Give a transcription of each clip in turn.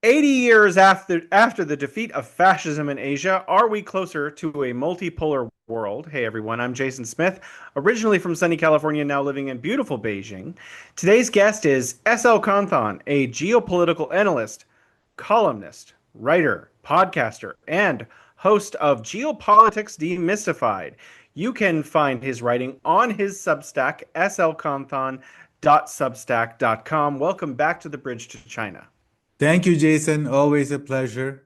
80 years after the defeat of fascism in Asia, are we closer to a multipolar world? Hey everyone, I'm Jason Smith, originally from sunny California, now living in beautiful Beijing. Today's guest is SL Kanthan, a geopolitical analyst, columnist, writer, podcaster, and host of Geopolitics Demystified. You can find his writing on his Substack, slkanthan.substack.com. Welcome back to the Bridge to China. Thank you, Jason. Always a pleasure.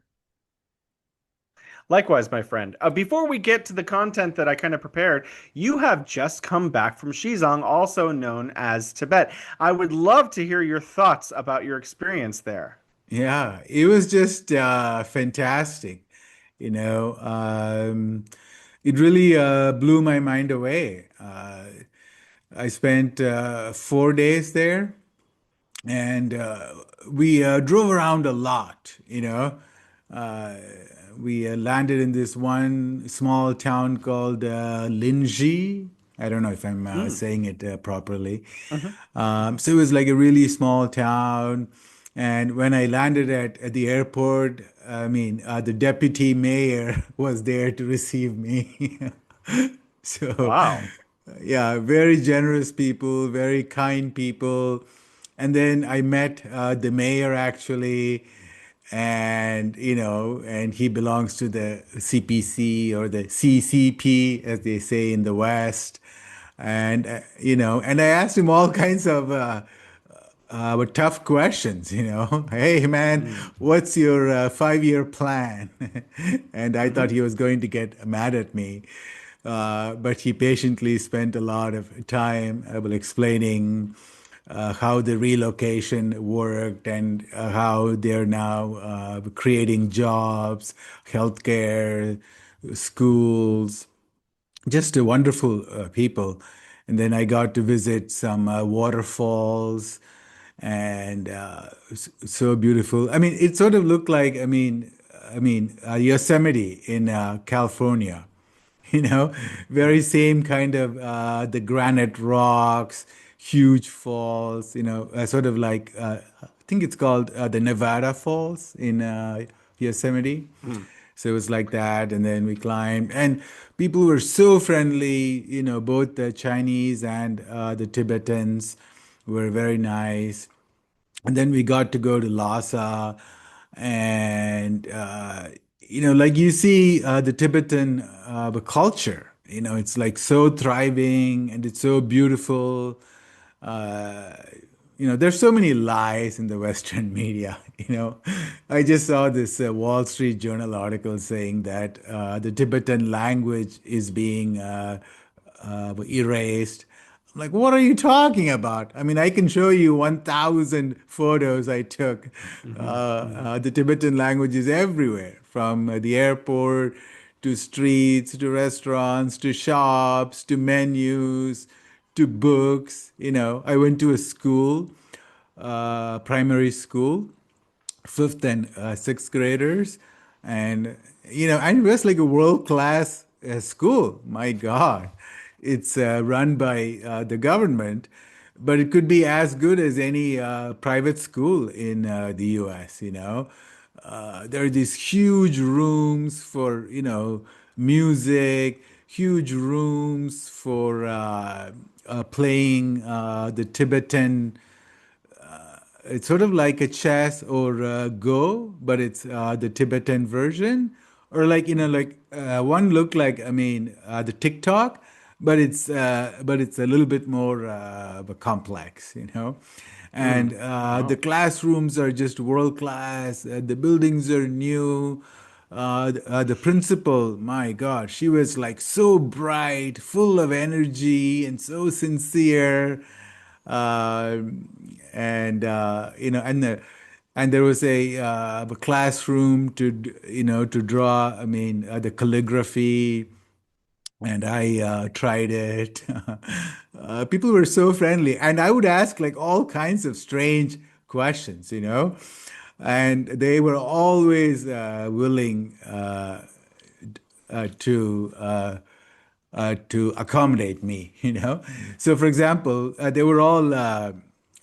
Likewise, my friend. Before we get to the content that I kind of prepared, you have just come back from Xizang, also known as Tibet. I would love to hear your thoughts about your experience there. Yeah, it was just fantastic. You know, it really blew my mind away. I spent 4 days there, and we drove around a lot. Uh, we landed in this one small town called Linji. I don't know if I'm Mm. saying it properly. Hmm. So it was like a really small town. And when I landed at the airport, I mean, the deputy mayor was there to receive me. So, Wow. yeah, very generous people, very kind people. And then I met the mayor actually, and he belongs to the CPC or the CCP, as they say in the West. And I asked him all kinds of tough questions. Hey man, Mm. what's your 5-year plan? And I thought Hmm. he was going to get mad at me. But he patiently spent a lot of time explaining how the relocation worked and how they're now creating jobs, healthcare, schools, just a wonderful people. And then I got to visit some waterfalls, and so beautiful. I mean, it sort of looked like, Yosemite in California. You know, very same kind of the granite rocks, huge falls. Sort of like I think it's called the Nevada Falls in Yosemite. Mm. So it was like that, and then we climbed, and people were so friendly. Both the Chinese and the Tibetans were very nice. And then we got to go to Lhasa, and like you see the Tibetan the culture. It's like so thriving and it's so beautiful. Uh, there's so many lies in the Western media. I just saw this Wall Street Journal article saying that the Tibetan language is being erased. I'm like, what are you talking about? I mean, I can show you 1,000 photos I took. Hmm. Hmm. The Tibetan language is everywhere, from the airport to streets to restaurants to shops to menus to books. I went to a school, primary school, fifth and sixth graders, and it was like a world class school. My God, it's run by the government, but it could be as good as any private school in the U.S. There are these huge rooms for music, huge rooms for playing the Tibetan. It's sort of like a chess or Go, but it's the Tibetan version. Or like one looked like, the TikTok, but it's a little bit more complex. And Mm. Wow. the classrooms are just world class. The buildings are new. The principal, my God, she was like so bright, full of energy, and so sincere. Uh, and there was a classroom to draw. The calligraphy, and I tried it. People were so friendly, and I would ask like all kinds of strange questions. And they were always willing to accommodate me. So, for example, they were all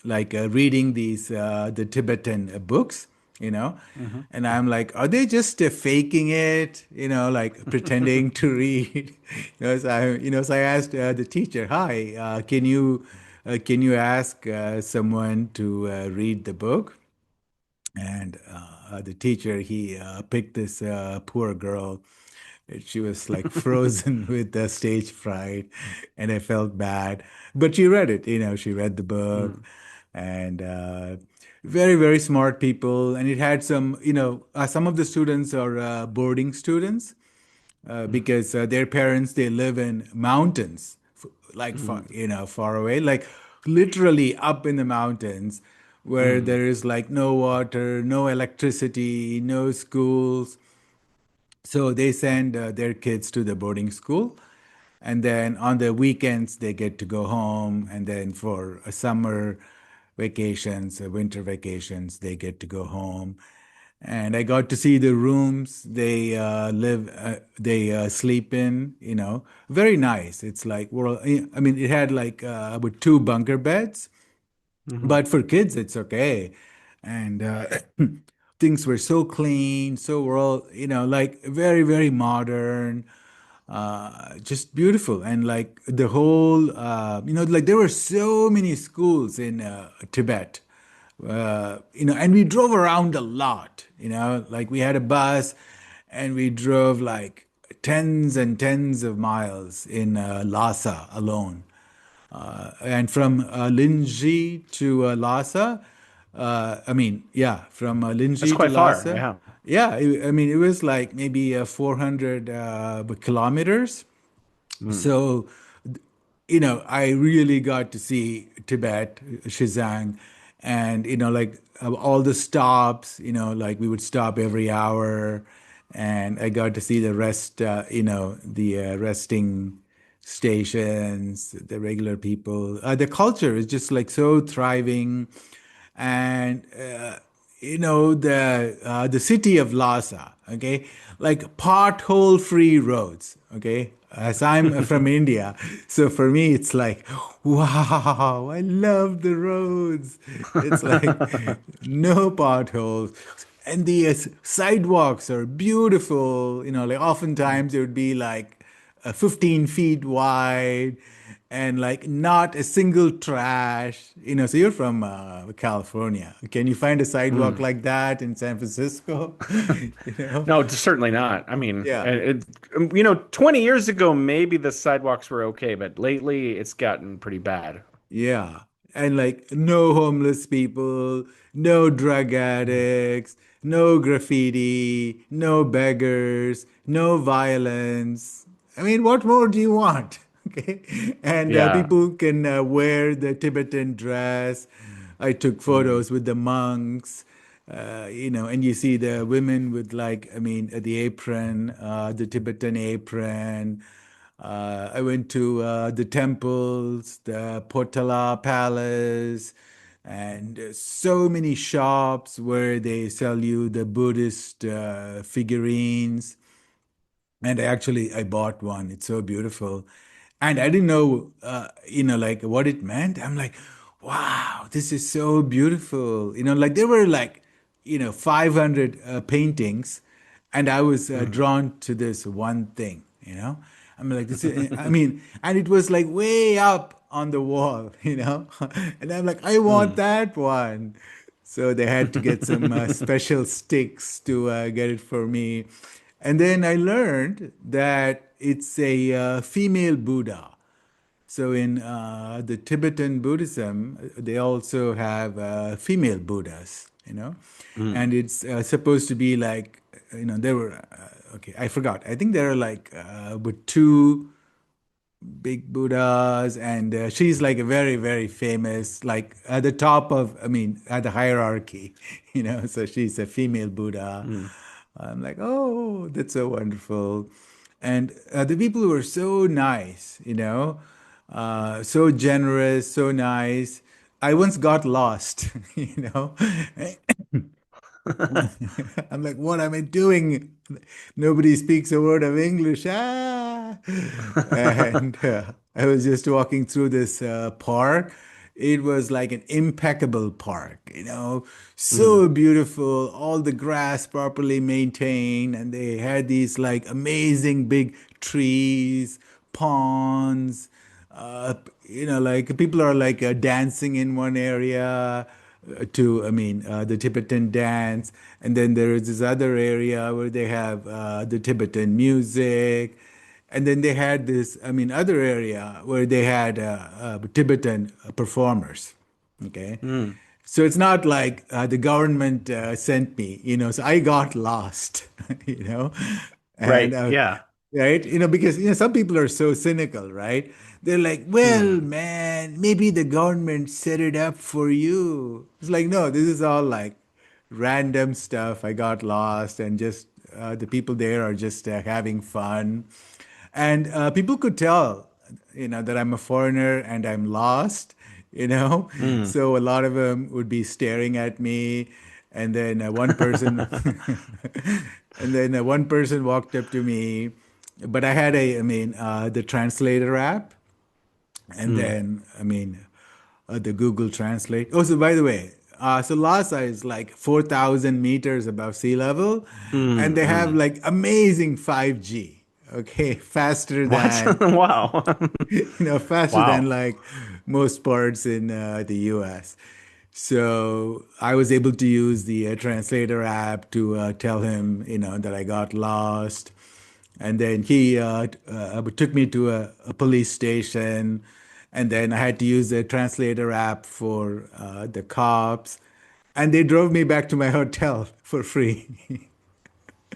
reading these the Tibetan books, you know? Hmm. And I'm like, are they just faking it, like pretending to read? So I asked the teacher, hi, can you ask someone to read the book? And the teacher, he picked this poor girl. She was like frozen with the stage fright, and I felt bad. But she read it, she read the book, Mm. and very, very smart people. And it had some of the students are boarding students because their parents, they live in mountains, like far, Mm. far away, like literally up in the mountains where Mm. there is like no water, no electricity, no schools. So they send their kids to the boarding school. And then on the weekends, they get to go home. And then for summer vacations, winter vacations, they get to go home. And I got to see the rooms they sleep in, very nice. It's like, well, I mean, it had like with two bunker beds, Hmm. but for kids, it's okay. And things were so clean, so we're all, like very, very modern, just beautiful. And like the whole, like there were so many schools in Tibet, and we drove around a lot, like we had a bus and we drove like tens and tens of miles in Lhasa alone. And from Linji to Lhasa, yeah, from That's Linji to quite far. Lhasa, Yeah. yeah, I mean, it was like maybe 400 kilometers. Mm. So, I really got to see Tibet, Xizang, and, like all the stops, like we would stop every hour. And I got to see the the resting stations, the regular people. The culture is just like so thriving. And, the city of Lhasa, okay, like pothole free roads, okay, as I'm from India. So for me, it's like, wow, I love the roads. It's like no potholes. And the sidewalks are beautiful. Like oftentimes it would be like 15 feet wide and like not a single trash. So you're from California. Can you find a sidewalk Mm. like that in San Francisco? you know? No, certainly not. I mean, Yeah. 20 years ago, maybe the sidewalks were okay, but lately it's gotten pretty bad. Yeah. And like no homeless people, no drug Mhm. addicts, no graffiti, no beggars, no violence. I mean, what more do you want? Okay. And Yeah. people can wear the Tibetan dress. I took Mm. photos with the monks, and you see the women with like, I mean, the apron, the Tibetan apron. I went to the temples, the Potala Palace, and so many shops where they sell you the Buddhist figurines. And I bought one. It's so beautiful. And I didn't know, like what it meant. I'm like, wow, this is so beautiful. Like there were like, 500 paintings, and I was Mm. drawn to this one thing. I'm like, this is, I mean, and it was like way up on the wall. And I'm like, I want Mm. that one. So they had to get some special sticks to get it for me. And then I learned that it's a female Buddha. So in the Tibetan Buddhism, they also have female Buddhas. Mm. And it's supposed to be like, there were, okay, I forgot. I think there are like with two big Buddhas, and she's like a very, very famous, like at the top of, I mean, at the hierarchy, so she's a female Buddha. Mm. I'm like, oh, that's so wonderful. And the people were so nice, so generous, so nice. I once got lost, you know. I'm like, what am I doing? Nobody speaks a word of English. Ah! And I was just walking through this park. It was like an impeccable park, Mm, so beautiful, all the grass properly maintained, and they had these like amazing big trees, ponds, uh, like people are like dancing in one area the Tibetan dance. And then there is this other area where they have the Tibetan music. And then they had this, other area where they had Tibetan performers. Okay. mm, So it's not like the government sent me, so I got lost, you know, and right. Yeah. right, because some people are so cynical, right? They're like, well, Mm, man, maybe the government set it up for you. It's like, no, this is all like random stuff. I got lost, and just the people there are just having fun. And people could tell, that I'm a foreigner and I'm lost, mm. So a lot of them would be staring at me. And then one person, and then one person walked up to me, but I had the translator app. And Mm, then, the Google Translate. Oh, so by the way, so Lhasa is like 4,000 meters above sea level, and mm, they have mm. like amazing 5G. Okay, faster What? than, Wow. faster than Wow. like most parts in the US. So I was able to use the translator app to tell him, that I got lost. And then he took me to a police station. And then I had to use the translator app for the cops. And they drove me back to my hotel for free.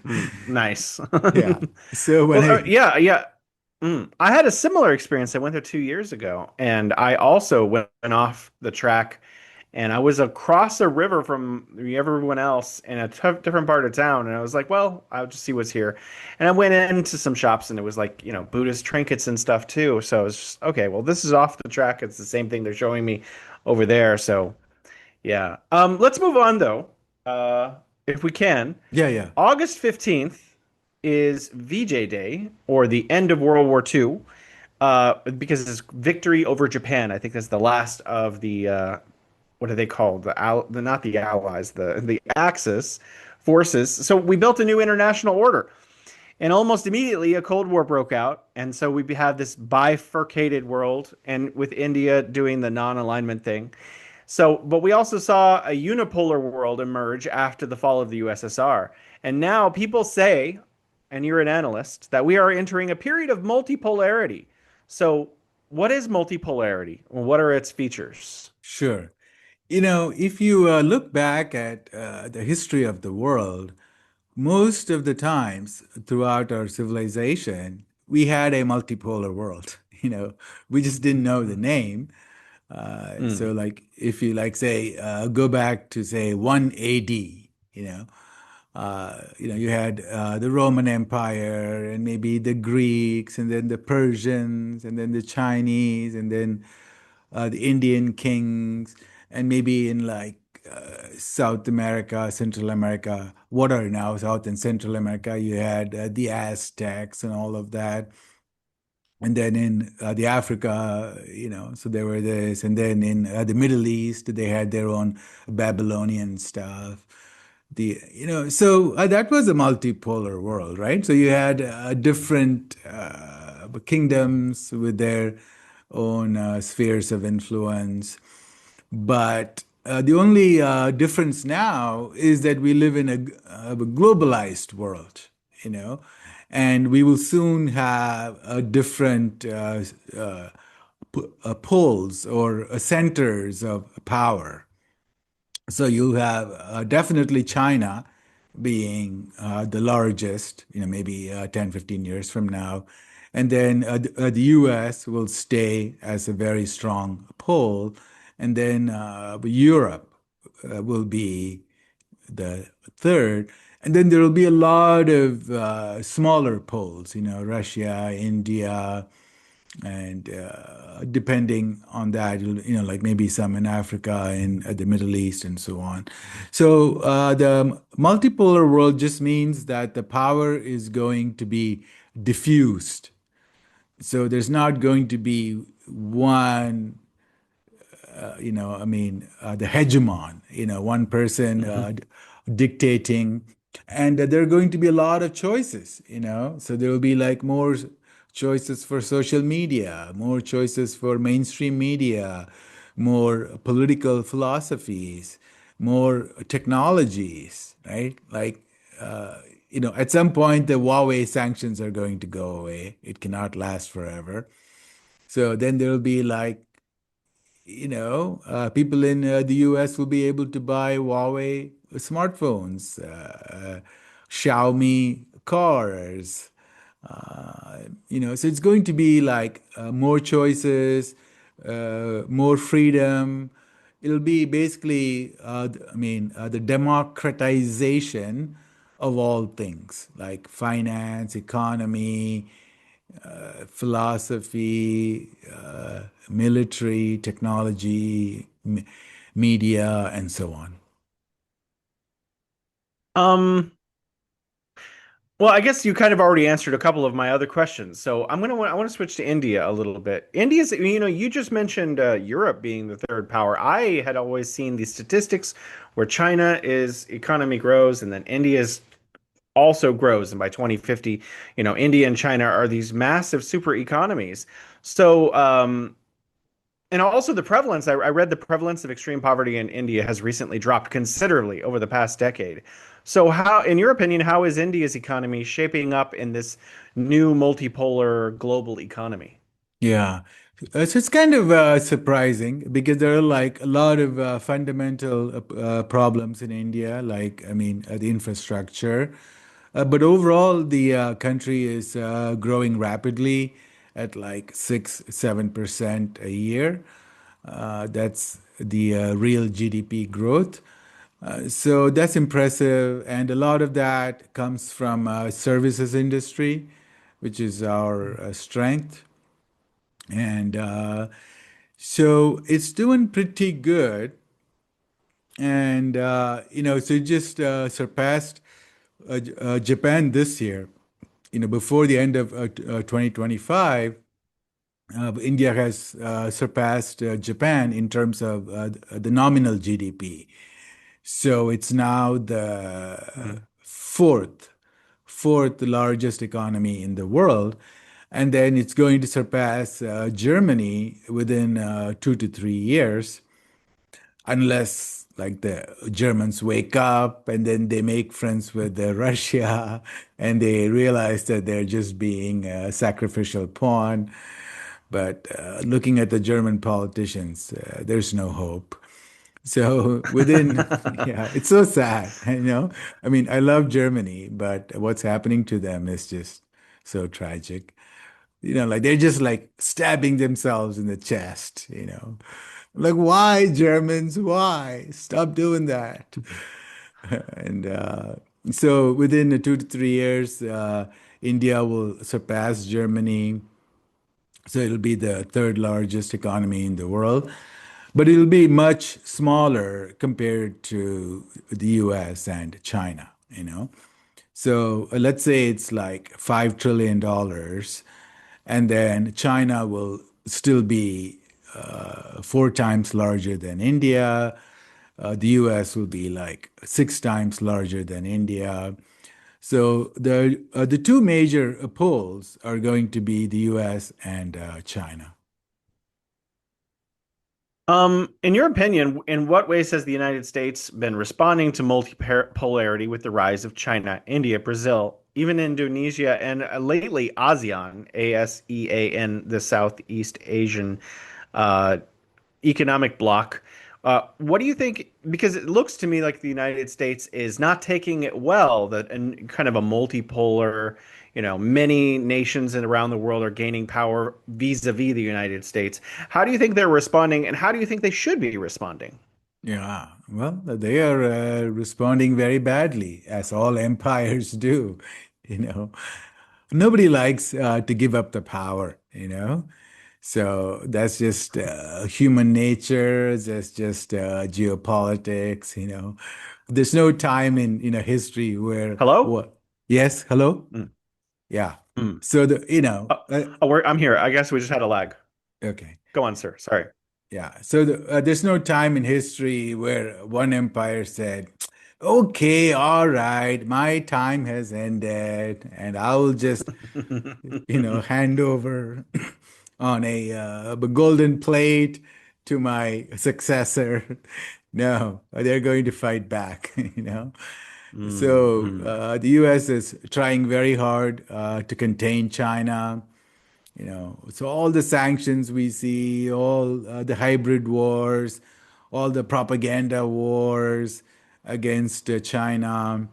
Mm, nice. Yeah. So when Well, I, yeah, yeah. I had a similar experience. I went there 2 years ago, and I also went off the track, and I was across a river from everyone else in a different part of town, and I was like, well, I'll just see what's here. And I went into some shops, and it was like, Buddhist trinkets and stuff too. So I was just, okay, well, this is off the track. It's the same thing they're showing me over there. So yeah. Let's move on though, if we can. yeah, yeah, August 15th is VJ Day, or the end of World War II, because it's victory over Japan. I think that's the last of the what are they called? The not the Allies, the Axis forces. So we built a new international order, and almost immediately a Cold War broke out, and so we have this bifurcated world, and with India doing the non-alignment thing. So, but we also saw a unipolar world emerge after the fall of the USSR. And now people say, and you're an analyst, that we are entering a period of multipolarity. So, what is multipolarity? What are its features? sure. If you look back at the history of the world, most of the times throughout our civilization, we had a multipolar world. We just didn't know the name. So, Mm, like, if you like say go back to say 1 AD, you had the Roman Empire, and maybe the Greeks, and then the Persians, and then the Chinese, and then the Indian kings, and maybe in like South America, Central America, what are now South and Central America, you had the Aztecs and all of that. And then in the Africa, so there were this, and then in the Middle East, they had their own Babylonian stuff. So that was a multipolar world, right? So you had different kingdoms with their own spheres of influence. But the only difference now is that we live in a globalized world, you know, and we will soon have a different poles or centers of power. So you have definitely China being the largest, maybe 10, 15 years from now. And then the US will stay as a very strong pole. And then Europe will be the third. And then there will be a lot of smaller poles, Russia, India, and depending on that, like maybe some in Africa and the Middle East and so on. So the multipolar world just means that the power is going to be diffused. So there's not going to be one the hegemon, one person Hmm. dictating. And there are going to be a lot of choices, so there will be like more choices for social media, more choices for mainstream media, more political philosophies, more technologies, right? Like, at some point, the Huawei sanctions are going to go away. It cannot last forever. So then there will be like, people in the US will be able to buy Huawei smartphones, Xiaomi cars. So it's going to be like more choices, more freedom. It'll be basically, the democratization of all things like finance, economy, philosophy, military, technology, media, and so on. Um, well, I guess you kind of already answered a couple of my other questions. So I want to switch to India a little bit. India's, you just mentioned Europe being the third power. I had always seen these statistics where China is economy grows and then India's also grows. And by 2050, India and China are these massive super economies. So, and also the prevalence, I read the prevalence of extreme poverty in India has recently dropped considerably over the past decade. So how, in your opinion, how is India's economy shaping up in this new multipolar global economy? Yeah. So it's kind of surprising because there are like a lot of fundamental problems in India, like, the infrastructure. But overall, the country is growing rapidly at like 6, 7% a year. That's the real GDP growth. So that's impressive, and a lot of that comes from services industry, which is our strength. And so it's doing pretty good. And, so it just surpassed Japan this year. Before the end of 2025, India has surpassed Japan in terms of the nominal GDP. So it's now the Hmm. fourth largest economy in the world. And then it's going to surpass Germany within 2 to 3 years, unless like the Germans wake up and then they make friends with Russia and they realize that they're just being a sacrificial pawn. But looking at the German politicians, there's no hope. So within, yeah, it's so sad, I love Germany, but what's happening to them is just so tragic. Like they're just like stabbing themselves in the chest. Like, why, Germans? Why? Stop doing that. And so within the 2 to 3 years, India will surpass Germany. So it'll be the third largest economy in the world, but it'll be much smaller compared to the US and China. So let's say it's like $5 trillion, and then China will still be 4 times larger than India. The US will be like 6 times larger than India. So the two major poles are going to be the US and China. In your opinion, in what ways has the United States been responding to multipolarity with the rise of China, India, Brazil, even Indonesia, and lately ASEAN, ASEAN, the Southeast Asian uh, economic bloc? What do you think? Because it looks to me like the United States is not taking it well, that and kind of a multipolar, many nations and around the world are gaining power vis-a-vis the United States. How do you think they're responding, and how do you think they should be responding? Yeah, well, they are responding very badly, as all empires do. You know, Nobody likes to give up the power. So that's just human nature. That's just geopolitics. There's no time in history where Hello? what? Yes, hello? Mm, Yeah. mm. So I'm here. I guess we just had a lag. okay. Go on, sir. Sorry. Yeah. So there's no time in history where one empire said, okay, all right, my time has ended, and I will just, hand over on a golden plate to my successor. No, they're going to fight back. So Mm, the US is trying very hard to contain China. So all the sanctions we see, all the hybrid wars, all the propaganda wars against China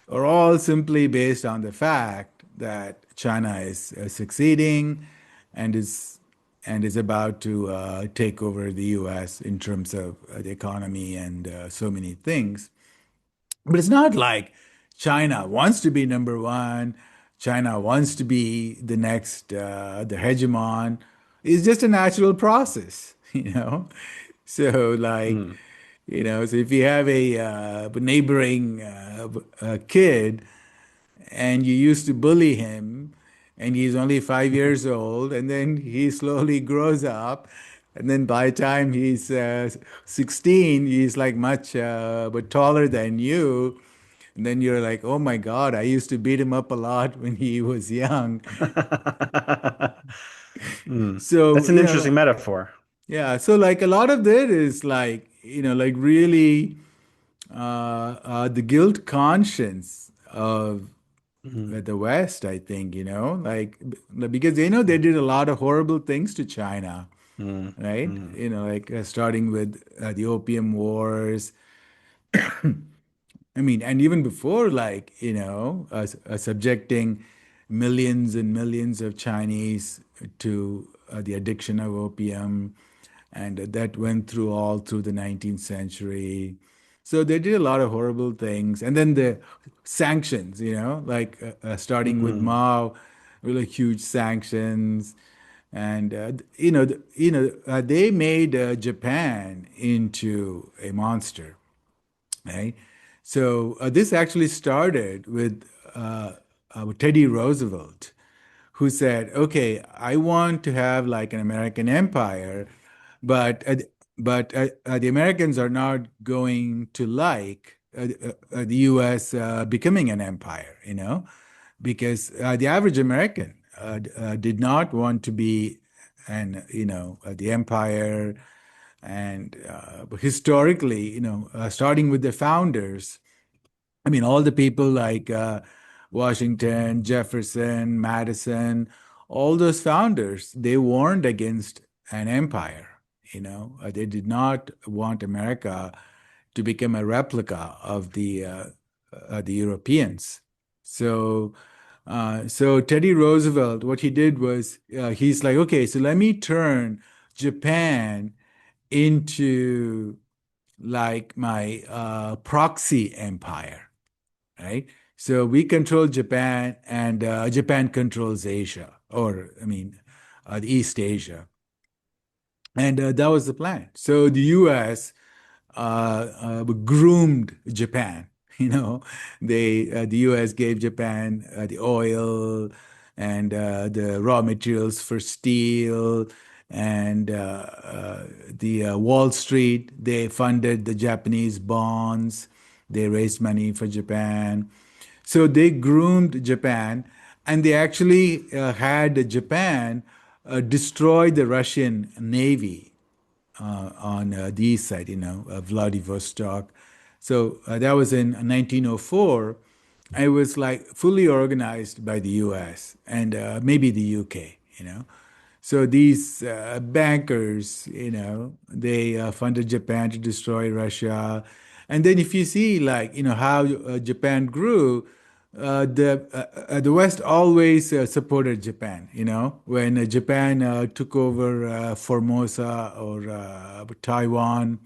are all simply based on the fact that China is succeeding and is about to take over the U.S. in terms of the economy and so many things. But it's not like China wants to be number one. China wants to be the next, the hegemon. It's just a natural process. So like, mm. so if you have a neighboring kid and you used to bully him and he's only 5 years old and then he slowly grows up and then by the time he's 16 he's like much but taller than you and then you're like, oh my God, I used to beat him up a lot when he was young. Mm. So, That's an interesting metaphor. yeah, so like a lot of that is like, like really the guilt conscience of Mm, the West, I think, like because they know they did a lot of horrible things to China, mm, right? mm, Like starting with the Opium Wars. I mean, and even before, like, subjecting millions and millions of Chinese to the addiction of opium, and that went through all through the 19th century. So they did a lot of horrible things. And then the sanctions, like starting with mm. Mao, really huge sanctions. And, they made Japan into a monster, right? So this actually started with Teddy Roosevelt, who said, "Okay, I want to have like an American empire, but the Americans are not going to like the U.S. Becoming an empire, because the average American did not want to be the empire." And historically, starting with the founders, I mean, all the people like Washington, Jefferson, Madison, all those founders, they warned against an empire. They did not want America to become a replica of the Europeans. So, so Teddy Roosevelt, what he did was he's like, okay, so let me turn Japan into like my proxy empire, right? So we control Japan, and Japan controls Asia, or I mean, the East Asia, and that was the plan. So the U.S. Groomed Japan. The U.S. gave Japan the oil and the raw materials for steel and the Wall Street. They funded the Japanese bonds. They raised money for Japan. So they groomed Japan, and they actually had Japan destroy the Russian Navy on the east side, Vladivostok. So that was in 1904. It was like fully organized by the US and maybe the UK. So these bankers, they funded Japan to destroy Russia. And then if you see like, how Japan grew, the West always supported Japan. When Japan took over Formosa or Taiwan,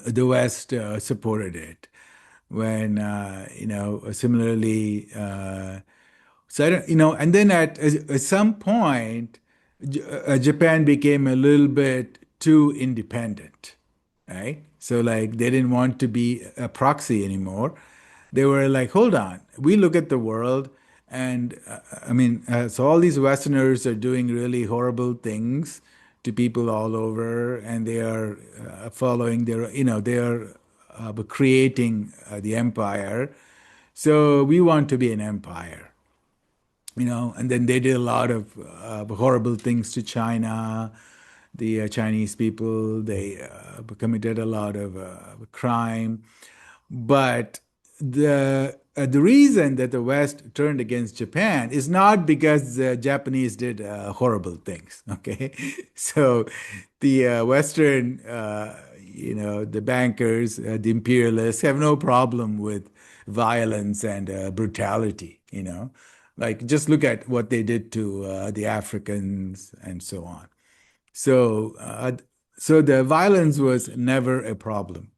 the West supported it. When similarly, so I don't, and then at some point, Japan became a little bit too independent, right? So like they didn't want to be a proxy anymore. They were like, hold on, we look at the world, and I mean, so all these Westerners are doing really horrible things to people all over, and they are following their, they are creating the empire. So we want to be an empire, and then they did a lot of horrible things to China. The Chinese people, they committed a lot of crime. But the reason that the West turned against Japan is not because the Japanese did horrible things. Okay, so the Western, the bankers, the imperialists have no problem with violence and brutality. Like just look at what they did to the Africans and so on. So, so the violence was never a problem.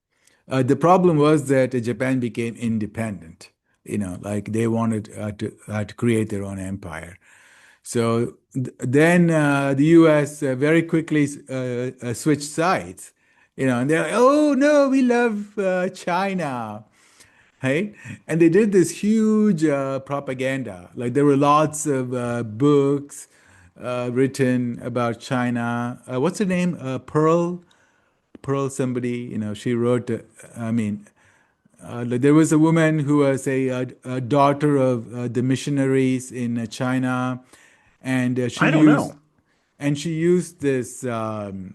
The problem was that Japan became independent. Like they wanted to create their own empire. So then the U.S. Very quickly switched sides. And they're like, oh no, we love China, right? And they did this huge propaganda. Like there were lots of books written about China. What's her name? Pearl somebody, she wrote, I mean, there was a woman who was a daughter of the missionaries in China, and I don't know. she used this the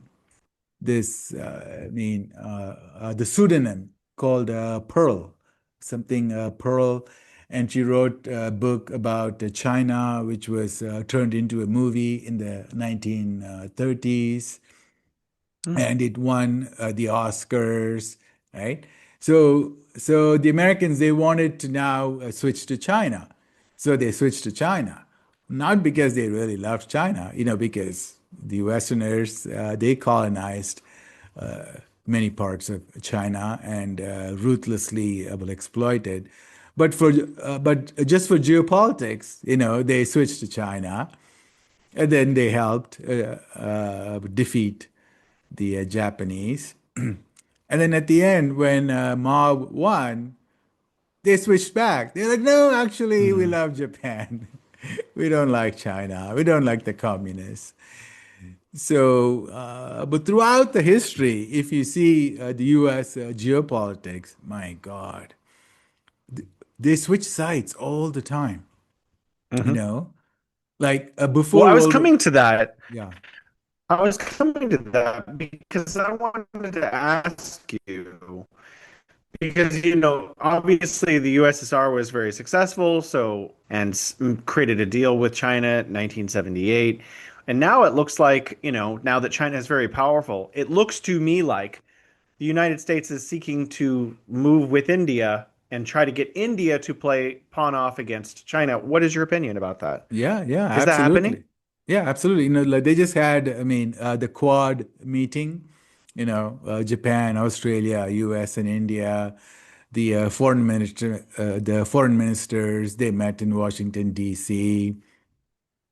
pseudonym called Pearl, something Pearl, and she wrote a book about China, which was turned into a movie in the 1930s, Hmm. and it won the Oscars, right? So the Americans, they wanted to now switch to China, so they switched to China, not because they really loved China, because the Westerners they colonized many parts of China and ruthlessly will exploit it. But just for geopolitics, they switched to China, and then they helped defeat the Japanese. And then at the end, when Mao won, they switched back. They're like, no, actually, we Hmm. love Japan. We don't like China. We don't like the communists. So, but throughout the history, if you see the US geopolitics, my God, they switch sides all the time, you Hmm. know? Like Well, before World War, yeah. I was coming to that because I wanted to ask you because obviously the USSR was very successful, so and created a deal with China in 1978. And now it looks like, now that China is very powerful, it looks to me like the United States is seeking to move with India and try to get India to play pawn off against China. What is your opinion about that? Yeah, yeah, Is that happening? absolutely. Yeah, absolutely. Like they just had, I mean, the Quad meeting, Japan, Australia, US, and India. The foreign ministers, they met in Washington, D.C.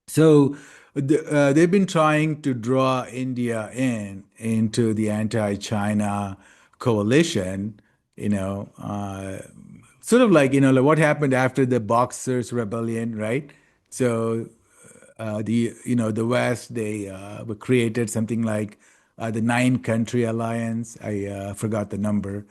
So they've been trying to draw India into the anti-China coalition, sort of like, like what happened after the Boxers Rebellion, right? So the West, they created something like the Nine Country Alliance. I forgot the number,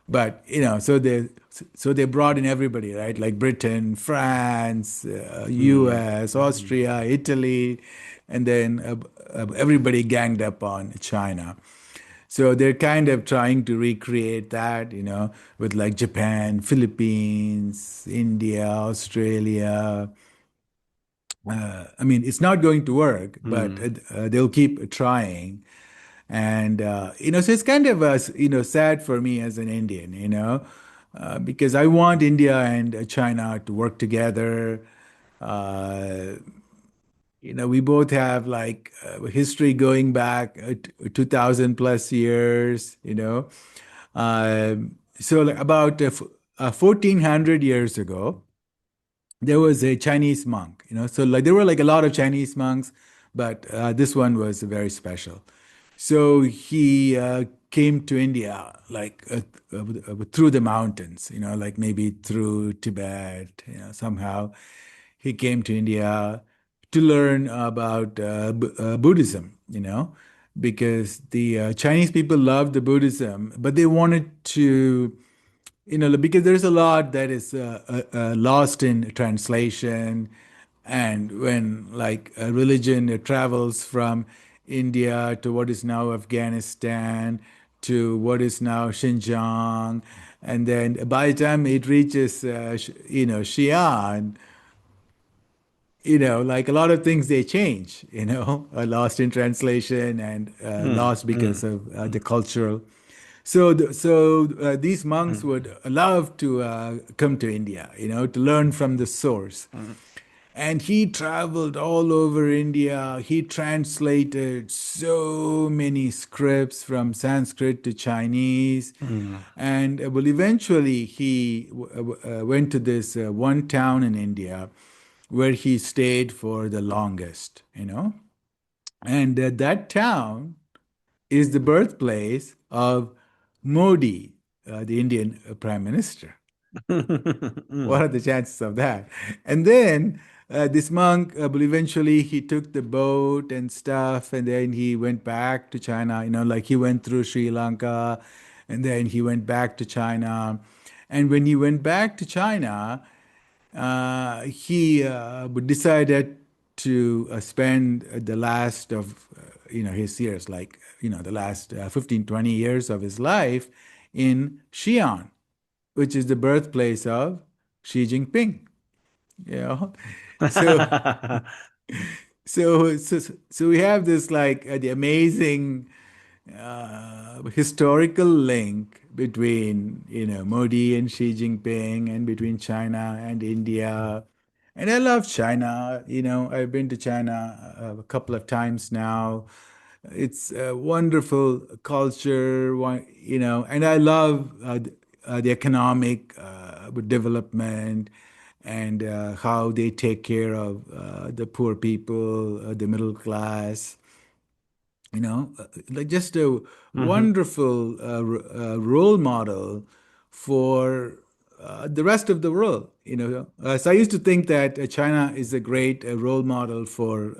but so they brought in everybody, right? Like Britain, France, Hmm. U.S., Austria, Italy, and then everybody ganged up on China. So they're kind of trying to recreate that, with like Japan, Philippines, India, Australia. I mean, it's not going to work, but Hmm. they'll keep trying. And, so it's kind of, sad for me as an Indian, because I want India and China to work together. Uh, we both have like history going back 2000 plus years, so like about 1400 years ago, there was a Chinese monk, so like there were like a lot of Chinese monks, but this one was very special. So he came to India like through the mountains, like maybe through Tibet, somehow he came to India to learn about Buddhism, because the Chinese people loved the Buddhism, but they wanted to, because there's a lot that is lost in translation. And when like a religion travels from India to what is now Afghanistan to what is now Xinjiang, and then by the time it reaches, Xi'an, like a lot of things they change, lost in translation and Mm, lost because mm, of the mm, cultural. So these monks mm, would love to come to India, to learn from the source. mm, And he traveled all over India. He translated so many scripts from Sanskrit to Chinese. mm, And well, eventually he went to this one town in India where he stayed for the longest. And that town is the birthplace of Modi, the Indian Prime Minister. What mm, are the chances of that? And then this monk, but eventually he took the boat and stuff, and then he went back to China. Like he went through Sri Lanka, and then he went back to China. And when he went back to China, he decided to spend the last of his years, like the last 15, 20 years of his life in Xi'an, which is the birthplace of Xi Jinping. You know, so so we have this like the amazing historical link between Modi and Xi Jinping, and between China and India. And I love China. I've been to China a couple of times now. It's a wonderful culture, and I love the economic development, and how they take care of the poor people, the middle class. Like just a mhm, wonderful role model for the rest of the world. So I used to think that China is a great role model for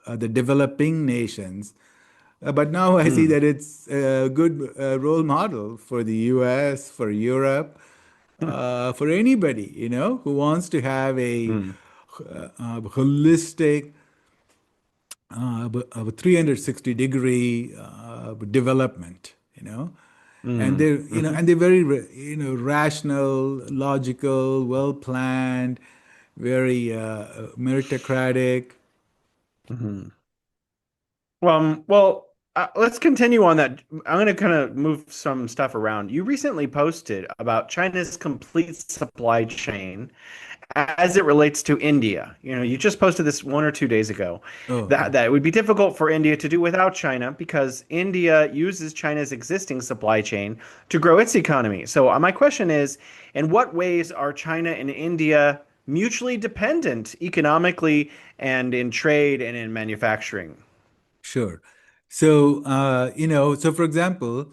the developing nations, but now I see mm, that it's a good role model for the US, for Europe, for anybody, who wants to have a mm, holistic, a 360-degree development, and mm, they're, mhm, and they're very, rational, logical, well planned, very meritocratic. mhm. Let's continue on that. I'm going to kind of move some stuff around. You recently posted about China's complete supply chain as it relates to India. You just posted this 1 or 2 days ago. Oh, That it would be difficult for India to do without China because India uses China's existing supply chain to grow its economy. So my question is, in what ways are China and India mutually dependent economically and in trade and in manufacturing? sure. So, so for example,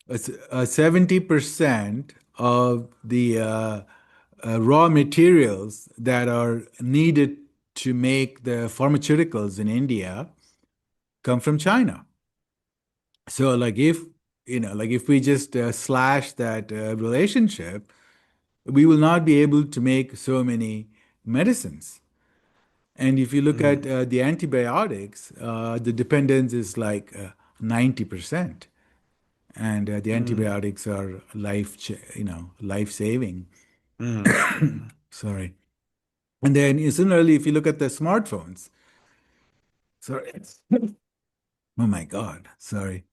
70% of the raw materials that are needed to make the pharmaceuticals in India come from China. So, like if we just slash that relationship, we will not be able to make so many medicines. And if you look at Mm, the antibiotics, the dependence is like 90%. And the mm, antibiotics are life saving. mm, mm. Sorry. And then similarly, if you look at the smartphones, sorry. Oh my God. Sorry.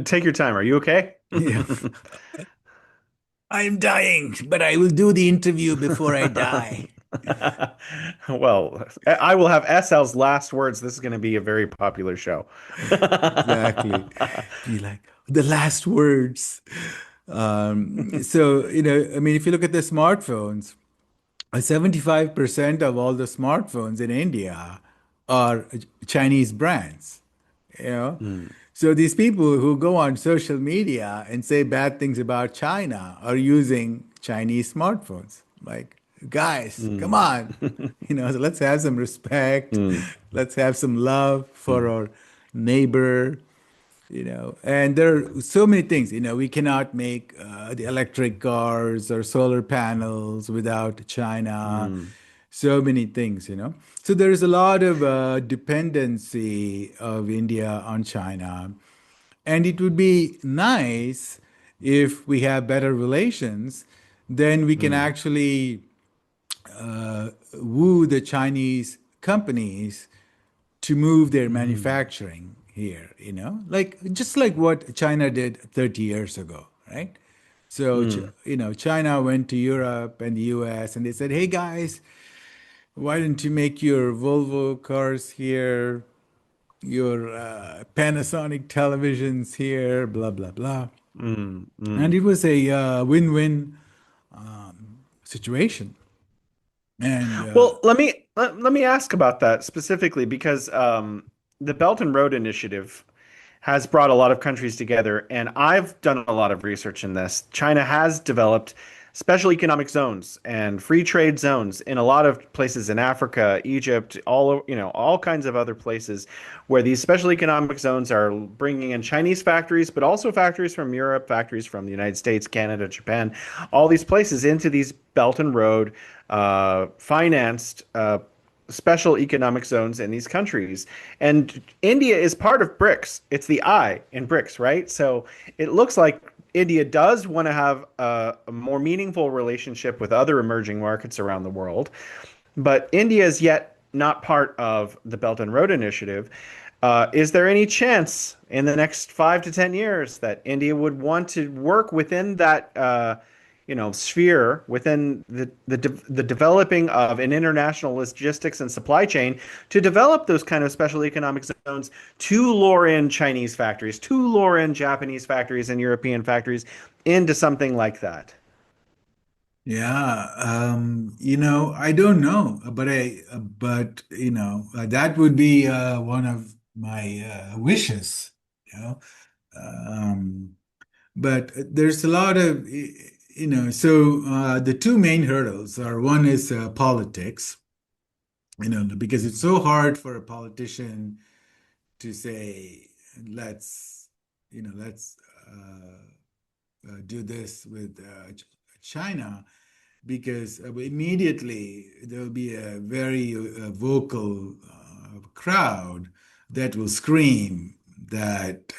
Take your time. Are you okay? Yeah. I'm dying, but I will do the interview before I die. Well, I will have SL's last words. This is going to be a very popular show. Exactly. Be like the last words. So, I mean, if you look at the smartphones, 75% of all the smartphones in India are Chinese brands. You know? Mm, So these people who go on social media and say bad things about China are using Chinese smartphones. Like, guys, come mm, on. So let's have some respect. mm, Let's have some love for mm, our neighbor, and there are so many things. We cannot make the electric cars or solar panels without China. Mm, So many things. So there's a lot of dependency of India on China. And it would be nice if we have better relations, then we can mm, actually woo the Chinese companies to move their mm, manufacturing here, like just like what China did 30 years ago, right? So, mm. China went to Europe and the US and they said, hey guys, why don't you make your Volvo cars here, your Panasonic televisions here, blah, blah, blah. Mm, And mm. it was a win-win situation. And Well, let me ask about that specifically because the Belt and Road Initiative has brought a lot of countries together, and I've done a lot of research in this. China has developed special economic zones and free trade zones in a lot of places in Africa, Egypt, all kinds of other places where these special economic zones are bringing in Chinese factories, but also factories from Europe, factories from the United States, Canada, Japan, all these places into these Belt and Road financed special economic zones in these countries. And India is part of BRICS. It's the I in BRICS, right? So it looks like India does want to have a more meaningful relationship with other emerging markets around the world. But India is yet not part of the Belt and Road Initiative. Is there any chance in the next 5 to 10 years that India would want to work within that, sphere within the developing of an international logistics and supply chain to develop those kind of special economic zones to lure in Chinese factories, to lure in Japanese factories and European factories into something like that? yeah, I don't know, but that would be one of my wishes, you know. Um, but there's a lot of, so the two main hurdles are one is politics, because it's so hard for a politician to say, let's, let's do this with China, because immediately there'll be a very vocal crowd that will scream that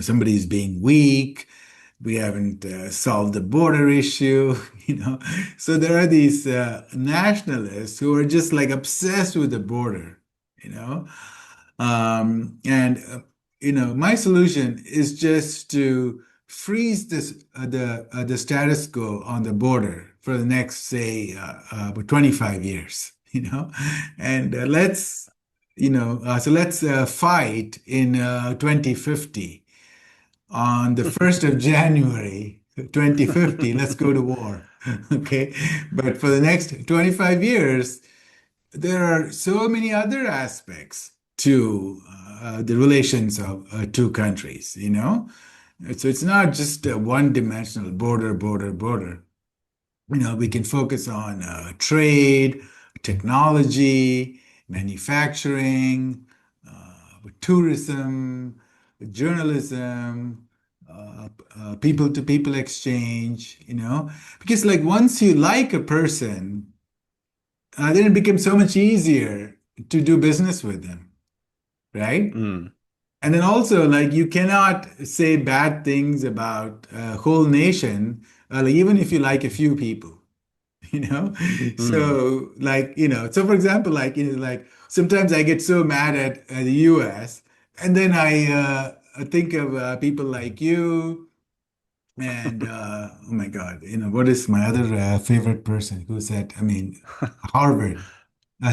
somebody's being weak. We haven't solved the border issue, So there are these nationalists who are just like obsessed with the border, you know. And my solution is just to freeze the status quo on the border for the next, say, 25 years, and let's fight in 2050 on the 1st of January 2050. Let's go to war, okay? But for the next 25 years, there are so many other aspects to the relations of two countries, So it's not just a one-dimensional border, border, border. We can focus on trade, technology, manufacturing, tourism, journalism, people-to-people exchange, because like once you like a person, then it becomes so much easier to do business with them, right? Mm, And then also, like, you cannot say bad things about a whole nation, like, even if you like a few people, you know? mm. So for example, like sometimes I get so mad at the US, and then I think of people like you, and oh my God, what is my other favorite person who's at, I mean, Harvard?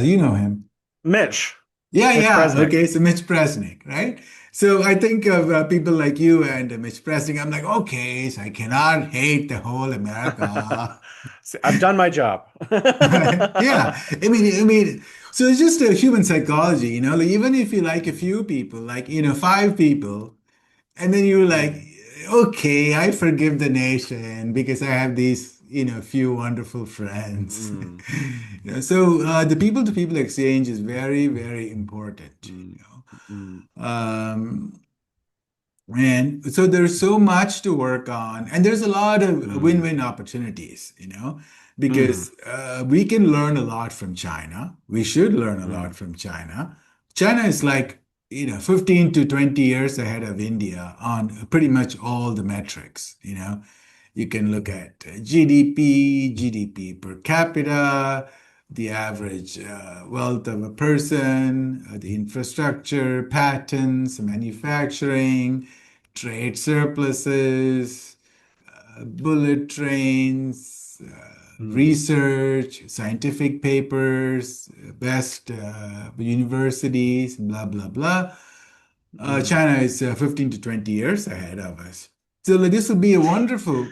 You know him. Mitch, Yeah, Mitch yeah. Presnick. Okay, so Mitch Presnick, right? So I think of people like you and Mitch Presnick. I'm like, okay, so I cannot hate the whole America. See, I've done my job. Yeah, I mean, so it's just a human psychology, Like even if you like a few people, like five people, and then you're like, Mm, okay, I forgive the nation because I have these, few wonderful friends. mm, So the people-to-people exchange is very, very important. mm. Mm, Um, and so there's so much to work on, and there's a lot of mm, win-win opportunities, mm, because we can learn a lot from China. We should learn a lot mm, from China. China is like, 15 to 20 years ahead of India on pretty much all the metrics. You can look at GDP, GDP per capita, the average wealth of a person, the infrastructure, patents, manufacturing, trade surpluses, bullet trains, mm, research, scientific papers, best universities, blah, blah, blah. mm. China is 15 to 20 years ahead of us. So like, this would be a wonderful,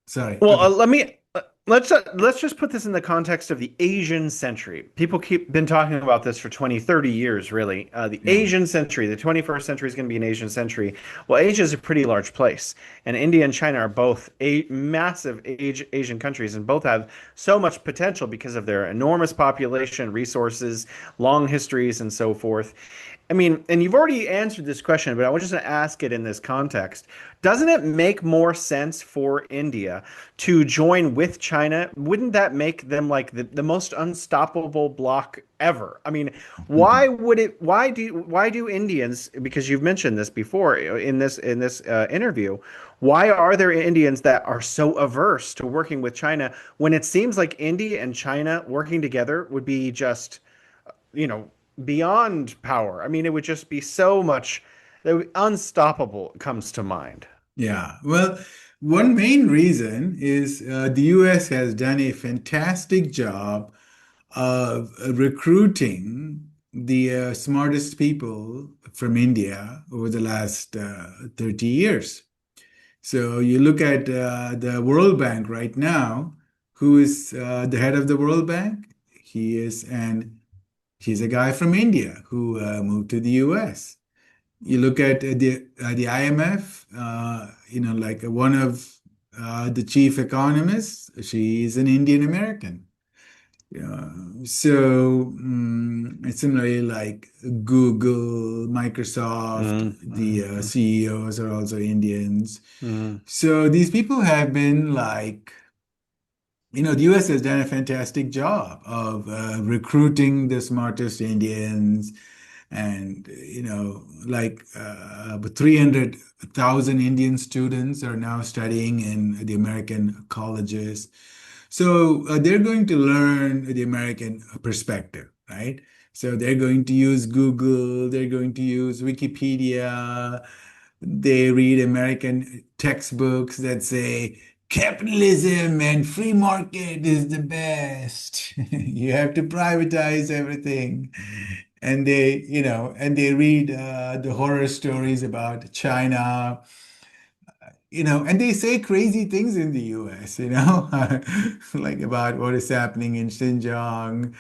sorry, Well, okay. let's just put this in the context of the Asian century. People keep been talking about this for 20, 30 years, really. The Yeah, Asian century, the 21st century is going to be an Asian century. Well, Asia is a pretty large place, and India and China are both massive Asian countries, and both have so much potential because of their enormous population, resources, long histories, and so forth. I mean, and you've already answered this question, but I was just going to ask it in this context. Doesn't it make more sense for India to join with China? Wouldn't that make them like the most unstoppable bloc ever? I mean, why do Indians, because you've mentioned this before in this interview, why are there Indians that are so averse to working with China when it seems like India and China working together would be just you know, beyond power. I mean, it would just be so much unstoppable comes to mind. yeah. Well, one main reason is the US has done a fantastic job of recruiting the smartest people from India over the last 30 years. So you look at the World Bank right now, who is the head of the World Bank? He's a guy from India who moved to the US. You look at the IMF, like one of the chief economists, she's an Indian American. Yeah. So, similarly, like Google, Microsoft, Mm, the mm, CEOs are also Indians. mm, So these people have been like, the US has done a fantastic job of recruiting the smartest Indians. And, like 300,000 Indian students are now studying in the American colleges. So they're going to learn the American perspective, right? So they're going to use Google, they're going to use Wikipedia, they read American textbooks that say capitalism and free market is the best. You have to privatize everything. And they read the horror stories about China, and they say crazy things in the US, like about what is happening in Xizang,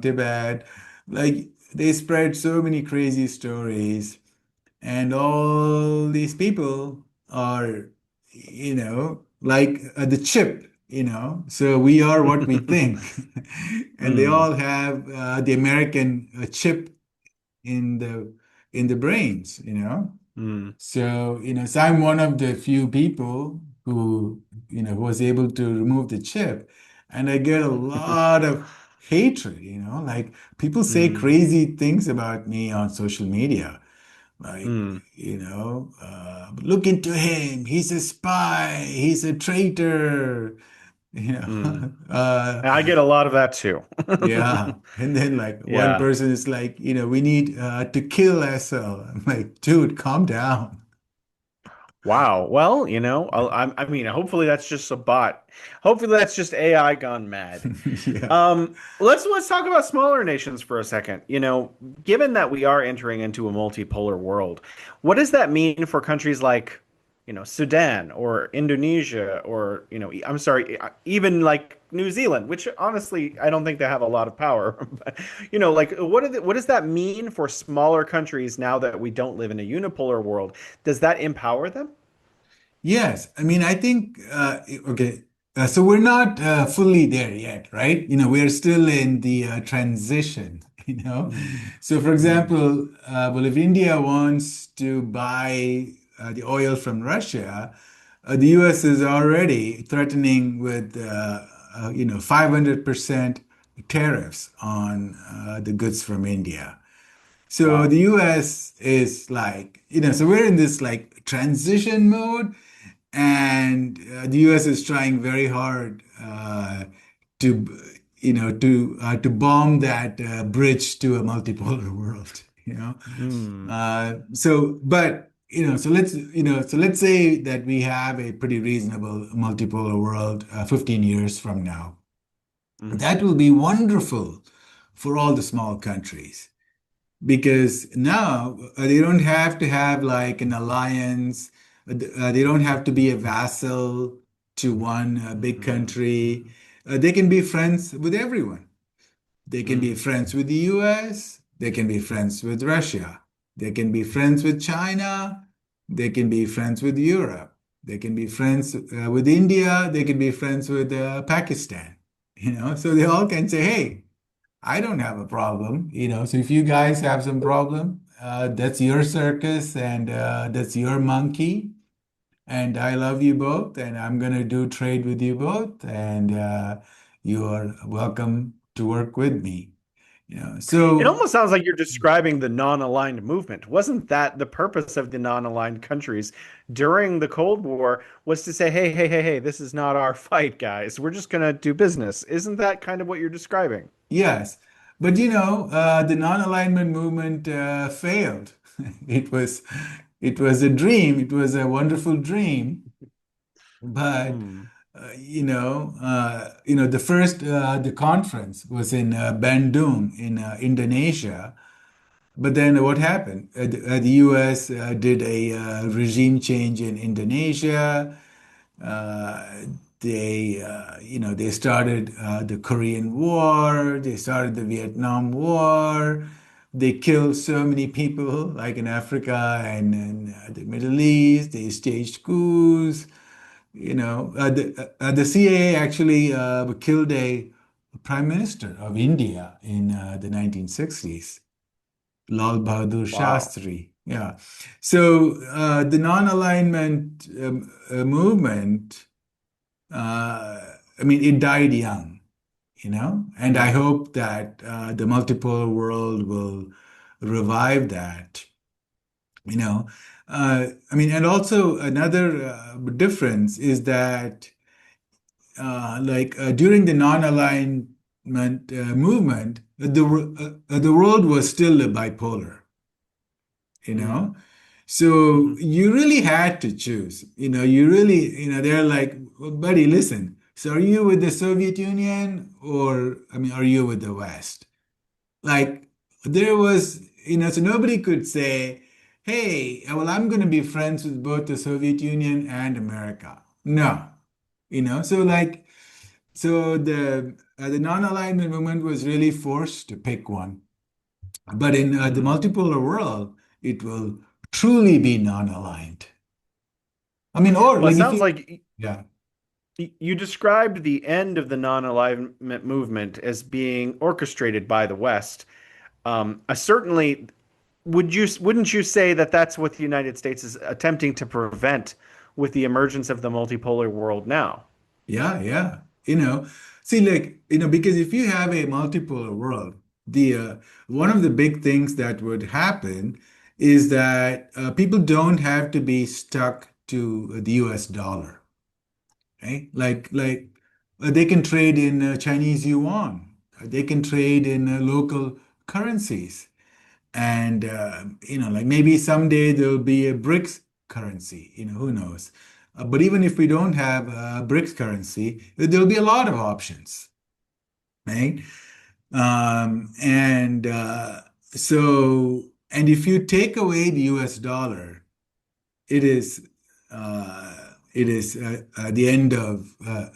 Tibet. Like they spread so many crazy stories, and all these people are, like the chip. So we are what we think. And they mm, all have the American chip in the brains. mm. So I'm one of the few people who was able to remove the chip. And I get a lot of hatred. Like people say Mm, crazy things about me on social media. Like, mm, look into him. He's a spy. He's a traitor. You mm. know, uh, I get a lot of that too. yeah. And then like one Yeah. person is like, we need to kill SL. I'm like, dude, calm down. Wow. Well, I mean, hopefully that's just a bot. Hopefully that's just AI gone mad. Yeah. Let's talk about smaller nations for a second. Given that we are entering into a multipolar world, what does that mean for countries like, Sudan or Indonesia or, I'm sorry, even like New Zealand, which honestly I don't think they have a lot of power. But, like what does that mean for smaller countries now that we don't live in a unipolar world? Does that empower them? Yes. I mean, I think, okay. So we're not fully there yet, right? We're still in the transition. you know? Mm. So, for Mm. example, well, if India wants to buy the oil from Russia, the US is already threatening with, 500% tariffs on the goods from India. So Wow. the US is like, so we're in this like transition mode, and the US is trying very hard to, to bomb that bridge to a multipolar world, Mm. But, so let's say that we have a pretty reasonable multipolar world 15 years from now. Mm. That will be wonderful for all the small countries because now they don't have to have like an alliance. They don't have to be a vassal to one big Mm. country. They can be friends with everyone. They can be Mm. friends with the US. They can be friends with Russia. They can be friends with China. They can be friends with Europe. They can be friends with India. They can be friends with Pakistan. So they all can say, "Hey, I don't have a problem, So if you guys have some problem, that's your circus and that's your monkey. And I love you both, and I'm gonna do trade with you both, and you are welcome to work with me. It So almost sounds like you're describing the non-aligned movement. Wasn't that the purpose of the non-aligned countries during the Cold War was to say, hey, hey, hey, hey, this is not our fight, guys. We're just going to do business. Isn't that kind of what you're describing? yes, but the non-alignment movement failed. It was it was a dream. It was a wonderful dream, but Hmm. the first the conference was in Bandung in Indonesia. But then what happened? The U.S. Did a regime change in Indonesia. Uh, they started the Korean War. They started the Vietnam War. They killed so many people, like in Africa and in the Middle East. They staged coups. The CIA actually killed a prime minister of India in the 1960s. Lal Bahadur Wow. Shastri. Yeah. So the non-alignment movement, I mean, it died young, and I Hmm. hope that the multipolar world will revive that, you know. I mean, and also another difference is that, during the non-alignment movement, the world was still bipolar. you Hmm. know so Hmm. you really had to choose. You really, they're like, well, buddy, listen, so are you with the Soviet Union, or I mean, are you with the West? Like, there was, so nobody could say, hey, well, I'm going to be friends with both the Soviet Union and America. No. So the non-alignment movement was really forced to pick one, but in the Hmm. multipolar world, it will truly be non-aligned. I mean, or Well, it like if sounds you, like yeah, you described the end of the non-alignment movement as being orchestrated by the West. Certainly, wouldn't you say that that's what the United States is attempting to prevent with the emergence of the multipolar world now? yeah, yeah. See, like, because if you have a multipolar world, the one of the big things that would happen is that people don't have to be stuck to the US dollar, right? They can trade in Chinese yuan. They can trade in local currencies. And, like maybe someday there'll be a BRICS currency, who knows? But even if we don't have a BRICS currency, there'll be a lot of options, right? And if you take away the US dollar, it is the end of the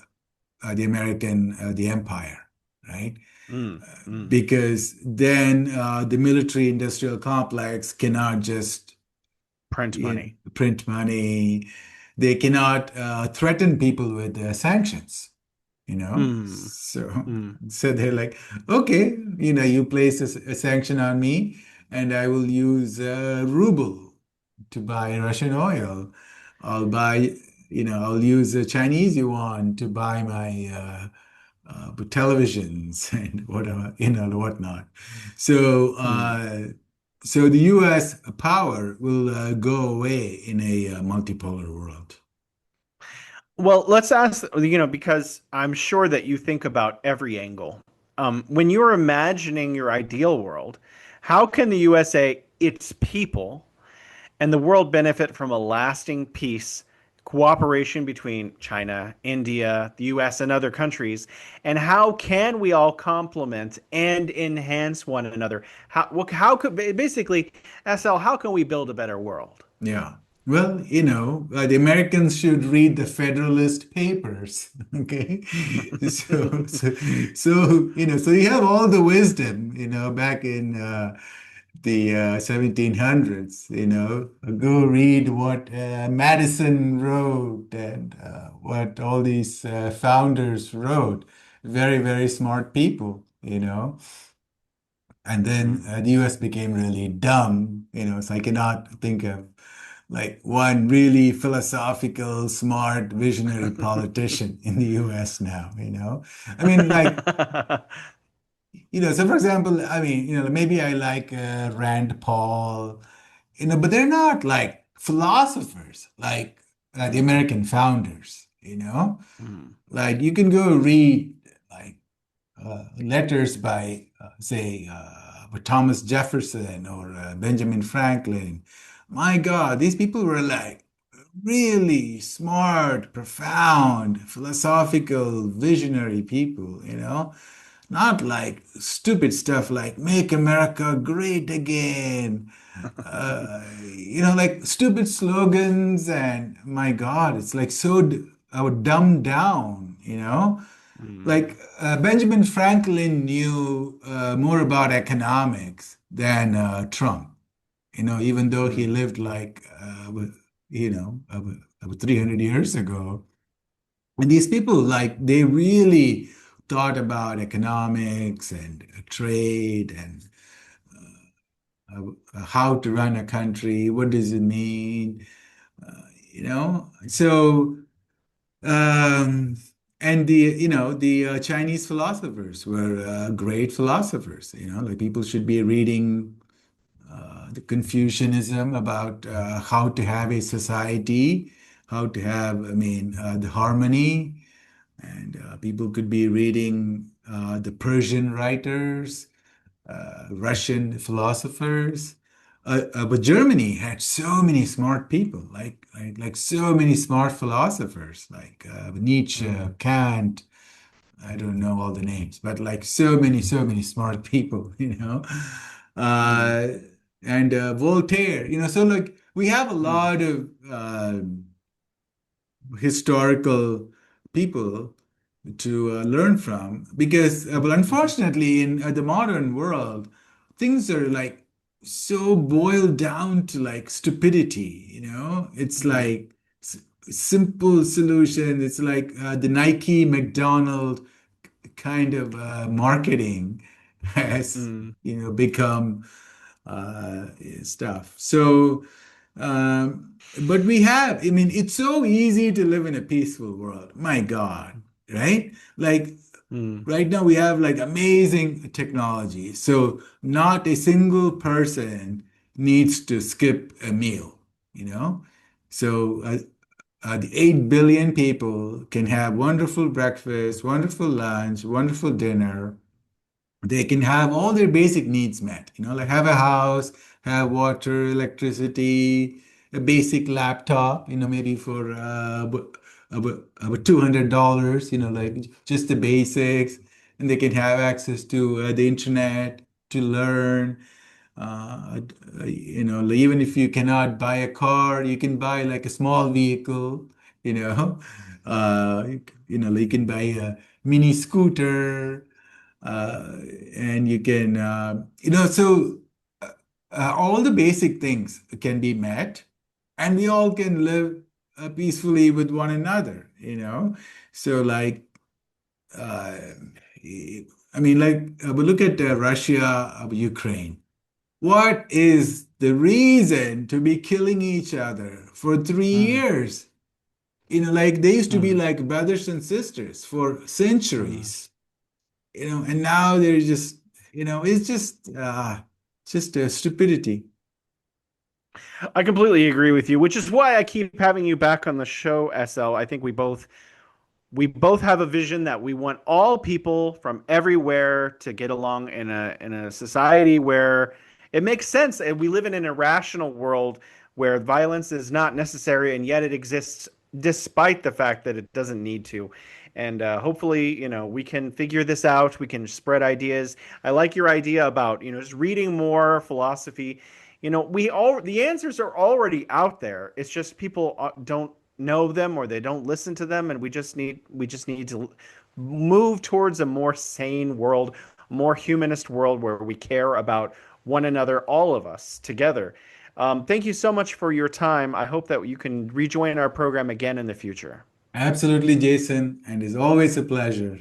empire, right? Mm, mm. Because then the military industrial complex cannot just Print money. print money. They cannot threaten people with sanctions, you know? Mm, So they're like, okay, you place a sanction on me, and I will use ruble to buy Russian oil. I'll buy, I'll use Chinese yuan to buy my televisions and whatever, whatnot. So, mm. so the U.S. power will go away in a multipolar world. Well, let's ask, because I'm sure that you think about every angle. When you're imagining your ideal world, how can the USA, its people, and the world benefit from a lasting peace, cooperation between China, India, the US, and other countries? And how can we all complement and enhance one another? How could basically, SL, how can we build a better world? Yeah. Well, the Americans should read the Federalist Papers. Okay. So you have all the wisdom, back in the 1700s, go read what Madison wrote and what all these founders wrote. Very, very smart people, And then Mm. the US became really dumb, so I cannot think of like one really philosophical, smart, visionary politician in the US now. I mean, like, so for example, I mean, maybe I like Rand Paul, but they're not like philosophers like the American founders. Mm. Like you can go read like letters by, say, Thomas Jefferson or Benjamin Franklin. My God, these people were like really smart, profound, philosophical, visionary people. Not like stupid stuff like make America great again. Like stupid slogans, and my God, it's like so dumbed down. Mm. Like Benjamin Franklin knew more about economics than Trump, even though he Mm. lived like, about 300 years ago. And these people, like, they really thought about economics and trade and how to run a country. What does it mean? So, um, and the Chinese philosophers were great philosophers. Like people should be reading the Confucianism about how to have a society, how to have, I mean, the harmony. And people could be reading the Persian writers, Russian philosophers. But Germany had so many smart people, like so many smart philosophers, like Nietzsche, Mm. Kant. I don't know all the names, but like so many smart people, Mm. uh, and Voltaire. So like we have a Mm. lot of historical people to learn from because well Mhm. unfortunately in the modern world things are like so boiled down to like stupidity. It's Mm. like simple solution. It's like the Nike McDonald kind of marketing has Mm. become stuff. So but we have, I mean, it's so easy to live in a peaceful world. My God, right? Like Mm. right now we have like amazing technology. So not a single person needs to skip a meal, you know? So the 8 billion people can have wonderful breakfast, wonderful lunch, wonderful dinner. They can have all their basic needs met, like have a house, have water, electricity, a basic laptop, maybe for about $200, like just the basics. And they can have access to the internet to learn. Like, even if you cannot buy a car, you can buy like a small vehicle, you know. Like you can buy a mini scooter, uh, and you can, so all the basic things can be met, and we all can live peacefully with one another. So, like, uh, I mean, like, but look at Russia, Ukraine. What is the reason to be killing each other for three Mm, years? Like they used to be mm, like brothers and sisters for mm. centuries, and now they're just, it's just stupidity. I completely agree with you, which is why I keep having you back on the show, SL. I think we both have a vision that we want all people from everywhere to get along in a society where it makes sense. And we live in an irrational world where violence is not necessary, and yet it exists despite the fact that it doesn't need to. And hopefully, we can figure this out. We can spread ideas. I like your idea about, just reading more philosophy. The answers are already out there. It's just people don't know them or they don't listen to them, and we just need to move towards a more sane world, a more humanist world where we care about one another, all of us together. Thank you so much for your time. I hope that you can rejoin our program again in the future. Absolutely, Jason, and it's always a pleasure.